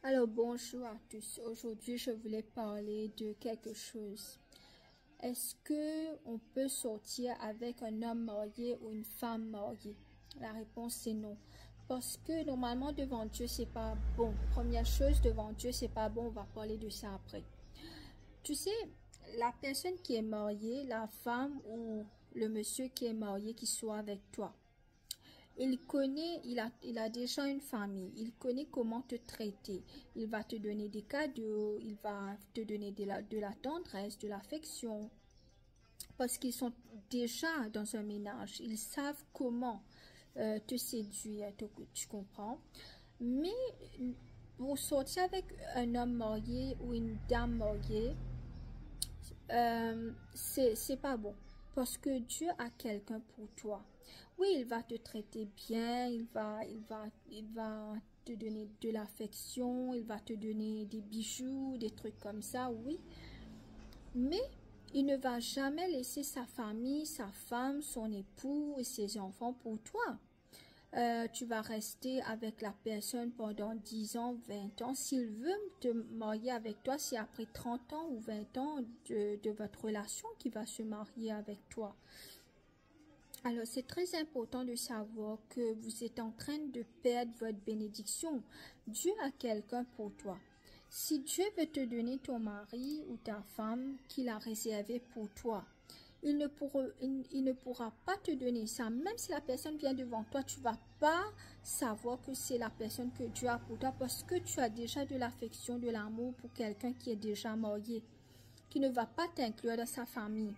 Alors bonjour à tous. Aujourd'hui, je voulais parler de quelque chose. Est-ce que on peut sortir avec un homme marié ou une femme mariée? La réponse est non. Parce que normalement devant Dieu, c'est pas bon. Première chose, devant Dieu, c'est pas bon. On va parler de ça après. Tu sais, la personne qui est mariée, la femme ou le monsieur qui est marié, qui soit avec toi, il connaît, il a déjà une famille, il connaît comment te traiter, il va te donner des cadeaux, il va te donner de la tendresse, de l'affection, parce qu'ils sont déjà dans un ménage, ils savent comment te séduire, tu comprends? Mais pour sortir avec un homme marié ou une dame mariée, c'est pas bon. Parce que Dieu a quelqu'un pour toi. Oui, il va te traiter bien, il va te donner de l'affection, il va te donner des bijoux, des trucs comme ça, oui. Mais il ne va jamais laisser sa famille, sa femme, son époux et ses enfants pour toi. Tu vas rester avec la personne pendant 10 ans, 20 ans. S'il veut te marier avec toi, c'est après 30 ans ou 20 ans de votre relation qu'il va se marier avec toi. Alors, c'est très important de savoir que vous êtes en train de perdre votre bénédiction. Dieu a quelqu'un pour toi. Si Dieu veut te donner ton mari ou ta femme qu'il a réservé pour toi, il ne pourra pas te donner ça. Même si la personne vient devant toi, tu vas pas savoir que c'est la personne que Dieu a pour toi parce que tu as déjà de l'affection, de l'amour pour quelqu'un qui est déjà marié, qui ne va pas t'inclure dans sa famille.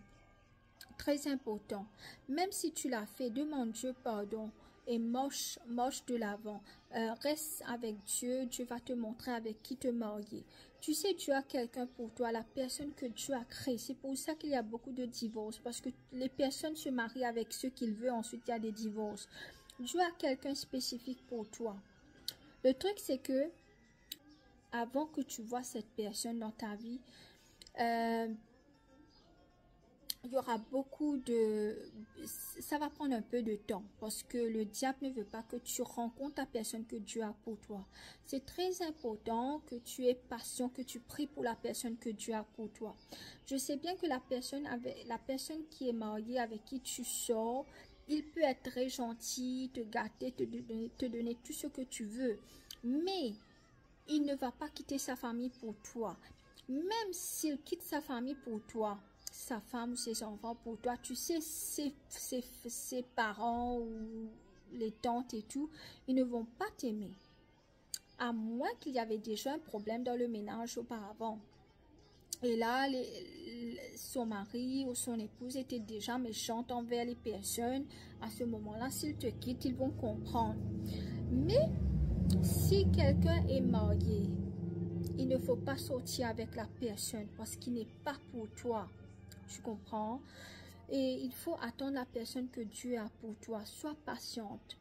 Très important. Même si tu l'as fait, demande Dieu pardon et marche de l'avant. Reste avec Dieu. Dieu va te montrer avec qui te marier. Tu sais, tu as quelqu'un pour toi, la personne que Dieu a créée. C'est pour ça qu'il y a beaucoup de divorces. Parce que les personnes se marient avec ceux qu'ils veulent. Ensuite, il y a des divorces. Dieu a quelqu'un spécifique pour toi. Le truc, c'est que avant que tu vois cette personne dans ta vie, il y aura ça va prendre un peu de temps parce que le diable ne veut pas que tu rencontres la personne que Dieu a pour toi. C'est très important que tu aies patient, que tu pries pour la personne que Dieu a pour toi. Je sais bien que la personne qui est mariée, avec qui tu sors, il peut être très gentil, te gâter, te donner tout ce que tu veux. Mais il ne va pas quitter sa famille pour toi. Même s'il quitte sa famille pour toi, sa femme ou ses enfants pour toi, tu sais, ses parents ou les tantes et tout, ils ne vont pas t'aimer. À moins qu'il y avait déjà un problème dans le ménage auparavant. Et là, son mari ou son épouse était déjà méchante envers les personnes. À ce moment-là, s'ils te quittent, ils vont comprendre. Mais si quelqu'un est marié, il ne faut pas sortir avec la personne parce qu'il n'est pas pour toi. Tu comprends? Et il faut attendre la personne que Dieu a pour toi. Sois patiente.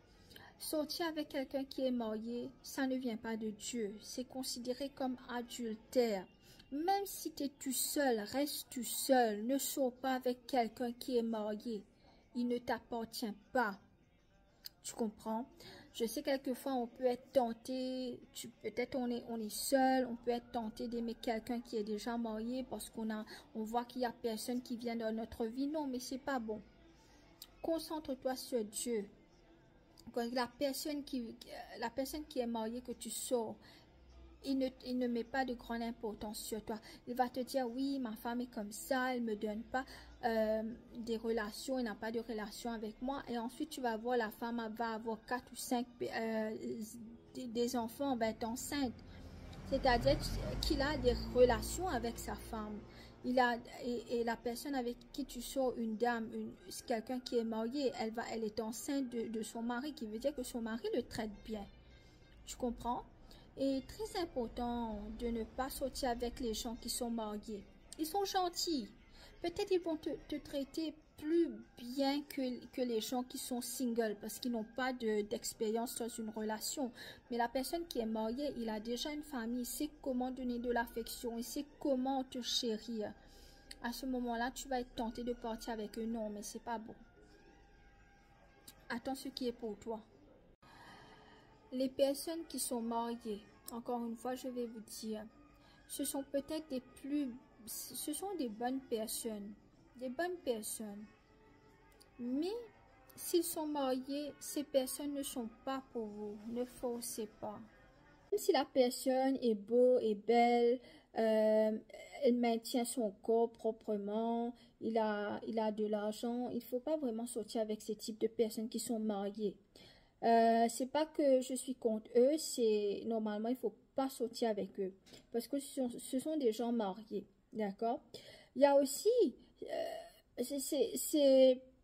Sortir avec quelqu'un qui est marié, ça ne vient pas de Dieu. C'est considéré comme adultère. Même si tu es tout seul, reste tout seul. Ne sors pas avec quelqu'un qui est marié. Il ne t'appartient pas. Tu comprends? Je sais quelquefois on peut être tenté, peut-être on est seul, on peut être tenté d'aimer quelqu'un qui est déjà marié parce on voit qu'il y a personne qui vient dans notre vie. Non, mais c'est pas bon. Concentre-toi sur Dieu. La personne qui est mariée que tu sors, il ne met pas de grande importance sur toi. Il va te dire, oui, ma femme est comme ça, elle me donne pas des relations, elle n'a pas de relation avec moi. Et ensuite, tu vas voir, la femme va avoir 4 ou 5 des enfants, va être enceinte. C'est-à-dire qu'il a des relations avec sa femme. Et la personne avec qui tu sors, une dame, quelqu'un qui est marié, elle est enceinte de son mari, qui veut dire que son mari le traite bien. Tu comprends? Et très important de ne pas sortir avec les gens qui sont mariés. Ils sont gentils. Peut-être ils vont te traiter plus bien que les gens qui sont singles parce qu'ils n'ont pas d'expérience dans une relation. Mais la personne qui est mariée, il a déjà une famille, il sait comment donner de l'affection, il sait comment te chérir. À ce moment-là, tu vas être tenté de partir avec eux. Non, mais c'est pas bon. Attends ce qui est pour toi. Les personnes qui sont mariées, encore une fois, je vais vous dire, ce sont peut-être ce sont des bonnes personnes, mais s'ils sont mariés, ces personnes ne sont pas pour vous, ne forcez pas. Même si la personne est beau et belle, elle maintient son corps proprement, il a de l'argent, il ne faut pas vraiment sortir avec ce type de personnes qui sont mariées. C'est pas que je suis contre eux, c'est normalement il faut pas sortir avec eux parce que ce sont des gens mariés, d'accord? Il y a aussi,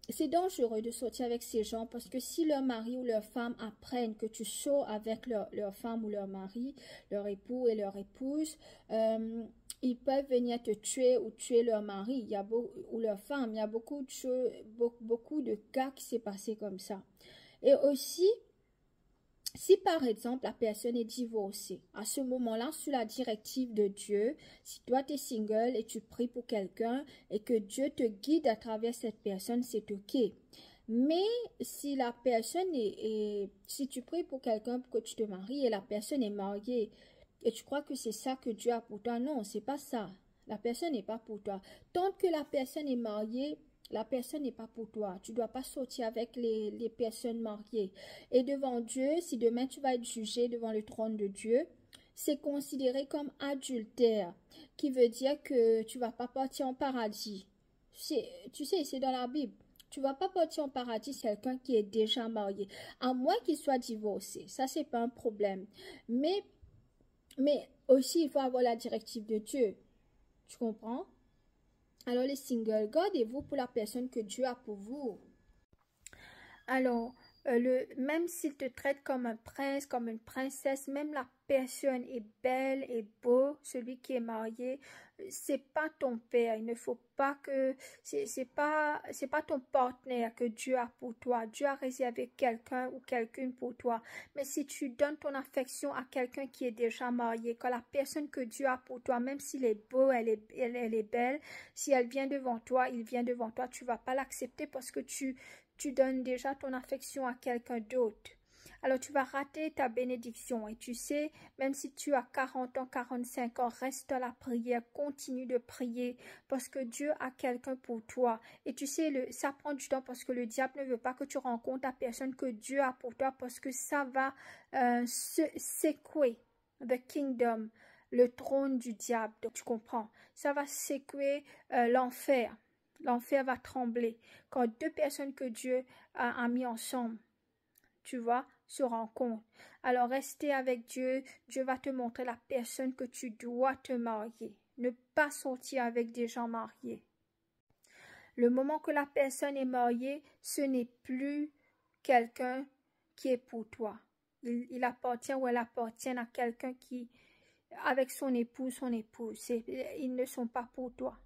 c'est dangereux de sortir avec ces gens parce que si leur mari ou leur femme apprennent que tu sors avec leur femme ou leur mari, leur époux et leur épouse, ils peuvent venir te tuer ou tuer leur mari ou leur femme. Il y a beaucoup de choses, beaucoup de cas qui s'est passé comme ça. Et aussi, si par exemple la personne est divorcée, à ce moment-là, sous la directive de Dieu, si toi tu es single et tu pries pour quelqu'un et que Dieu te guide à travers cette personne, c'est ok. Mais si la personne si tu pries pour quelqu'un pour que tu te maries et la personne est mariée et tu crois que c'est ça que Dieu a pour toi, non, c'est pas ça. La personne n'est pas pour toi. Tant que la personne est mariée, la personne n'est pas pour toi. Tu ne dois pas sortir avec les personnes mariées. Et devant Dieu, si demain tu vas être jugé devant le trône de Dieu, c'est considéré comme adultère, qui veut dire que tu ne vas pas partir en paradis. Tu sais, c'est dans la Bible. Tu ne vas pas partir en paradis, c'est quelqu'un qui est déjà marié. À moins qu'il soit divorcé. Ça, ce n'est pas un problème. Mais aussi, il faut avoir la directive de Dieu. Tu comprends? Alors les singles, gardez-vous pour la personne que Dieu a pour vous. Alors, même s'il te traite comme un prince, comme une princesse, même la personne est belle et beau, celui qui est marié, c'est pas ton père. Il ne faut pas que c'est pas ton partenaire que Dieu a pour toi. Dieu a réservé quelqu'un ou quelqu'une pour toi. Mais si tu donnes ton affection à quelqu'un qui est déjà marié, quand la personne que Dieu a pour toi, même s'il est beau, elle est belle, si elle vient devant toi, il vient devant toi, tu vas pas l'accepter parce que tu donnes déjà ton affection à quelqu'un d'autre. Alors tu vas rater ta bénédiction. Et tu sais, même si tu as 40 ans, 45 ans, reste dans la prière, continue de prier parce que Dieu a quelqu'un pour toi. Et tu sais, ça prend du temps parce que le diable ne veut pas que tu rencontres la personne que Dieu a pour toi parce que ça va secouer the kingdom, le trône du diable. Donc, tu comprends? Ça va secouer l'enfer. L'enfer va trembler quand deux personnes que Dieu a mis ensemble, tu vois, se rencontrent. Alors, restez avec Dieu. Dieu va te montrer la personne que tu dois te marier. Ne pas sortir avec des gens mariés. Le moment que la personne est mariée, ce n'est plus quelqu'un qui est pour toi. Il appartient ou elle appartient à quelqu'un qui, avec son épouse. Ils ne sont pas pour toi.